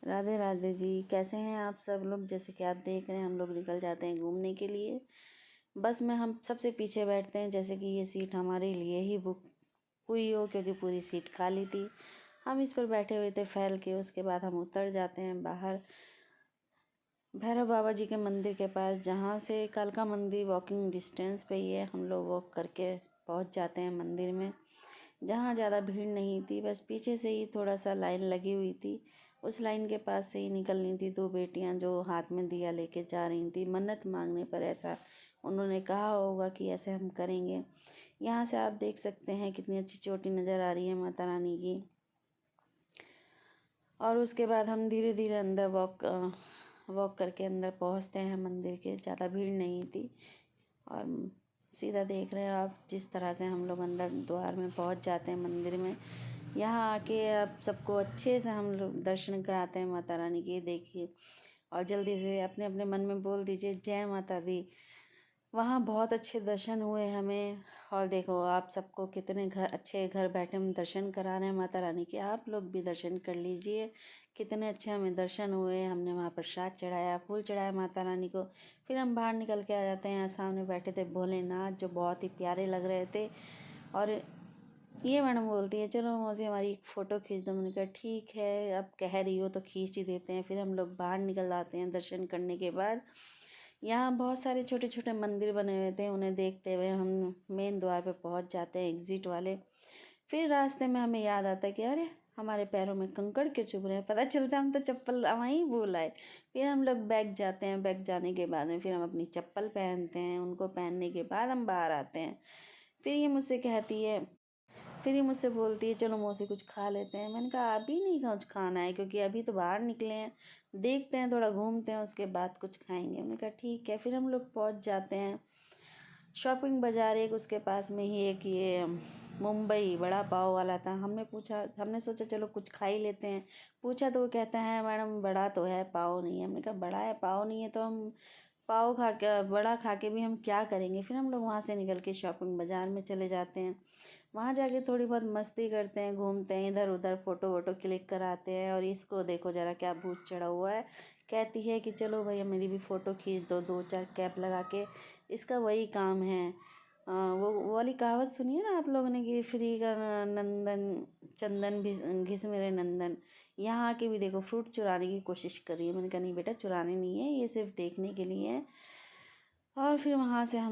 राधे राधे जी। कैसे हैं आप सब लोग? जैसे कि आप देख रहे हैं हम लोग निकल जाते हैं घूमने के लिए। बस में हम सबसे पीछे बैठते हैं, जैसे कि ये सीट हमारे लिए ही बुक हुई हो, क्योंकि पूरी सीट खाली थी। हम इस पर बैठे हुए थे फैल के। उसके बाद हम उतर जाते हैं बाहर भैरव बाबा जी के मंदिर के पास, जहाँ से कालका मंदिर वॉकिंग डिस्टेंस पे ही है। हम लोग वॉक करके पहुँच जाते हैं मंदिर में, जहाँ ज़्यादा भीड़ नहीं थी। बस पीछे से ही थोड़ा सा लाइन लगी हुई थी, उस लाइन के पास से ही निकलनी थी। दो बेटियां जो हाथ में दिया लेके जा रही थी, मन्नत मांगने पर ऐसा उन्होंने कहा होगा कि ऐसे हम करेंगे। यहाँ से आप देख सकते हैं कितनी अच्छी चोटी नज़र आ रही है माता रानी की। और उसके बाद हम धीरे धीरे अंदर वॉक करके अंदर पहुँचते हैं मंदिर के। ज़्यादा भीड़ नहीं थी। और सीधा देख रहे हैं आप जिस तरह से हम लोग अंदर द्वार में पहुंच जाते हैं मंदिर में। यहाँ आके आप सबको अच्छे से हम लोग दर्शन कराते हैं माता रानी के। देखिए, और जल्दी से अपने अपने मन में बोल दीजिए जय माता दी। वहाँ बहुत अच्छे दर्शन हुए हमें। और देखो आप सबको कितने अच्छे घर बैठे हम दर्शन करा रहे हैं माता रानी के। आप लोग भी दर्शन कर लीजिए। कितने अच्छे हमें दर्शन हुए। हमने वहाँ प्रसाद चढ़ाया, फूल चढ़ाया माता रानी को। फिर हम बाहर निकल के आ जाते हैं। यहाँ सामने बैठे थे भोलेनाथ, जो बहुत ही प्यारे लग रहे थे। और ये मैडम बोलती है चलो मौसी हमारी एक फ़ोटो खींच दो। मैंने कहा ठीक है, अब कह रही हो तो खींच ही देते हैं। फिर हम लोग बाहर निकल आते हैं दर्शन करने के बाद। यहाँ बहुत सारे छोटे छोटे मंदिर बने हुए थे, उन्हें देखते हुए हम मेन द्वार पे पहुँच जाते हैं, एग्ज़िट वाले। फिर रास्ते में हमें याद आता है कि अरे हमारे पैरों में कंकड़ क्यों चुभ रहे हैं। पता चलता है हम तो चप्पल वहीं भूल आए। फिर हम लोग बैग जाते हैं। बैग जाने के बाद में फिर हम अपनी चप्पल पहनते हैं। उनको पहनने के बाद हम बाहर आते हैं। फिर ये मुझसे बोलती है चलो मौसी कुछ खा लेते हैं। मैंने कहा अभी नहीं कुछ खाना है, क्योंकि अभी तो बाहर निकले हैं, देखते हैं थोड़ा घूमते हैं, उसके बाद कुछ खाएंगे। मैंने कहा ठीक है। फिर हम लोग पहुंच जाते हैं शॉपिंग बाज़ार। एक उसके पास में ही एक ये मुंबई बड़ा पाव वाला था। हमने सोचा चलो कुछ खा ही लेते हैं। पूछा तो वो कहता है मैडम बड़ा तो है पाव नहीं है। हमने कहा बड़ा है पाव नहीं है तो हम पाव खा के बड़ा खा के भी हम क्या करेंगे। फिर हम लोग वहाँ से निकल के शॉपिंग बाज़ार में चले जाते हैं। वहाँ जाके थोड़ी बहुत मस्ती करते हैं, घूमते हैं, इधर उधर फ़ोटो वोटो क्लिक कराते हैं। और इसको देखो ज़रा क्या भूत चढ़ा हुआ है। कहती है कि चलो भैया मेरी भी फ़ोटो खींच दो, दो चार कैप लगा के। इसका वही काम है। वो वाली कहावत सुनिए ना आप लोगों ने कि फ्री का नंदन चंदन भी घिस मेरे नंदन। यहाँ आके भी देखो फ्रूट चुराने की कोशिश कर रही है। मैंने कहा नहीं बेटा चुराने नहीं है, ये सिर्फ देखने के लिए है। और फिर वहाँ से हम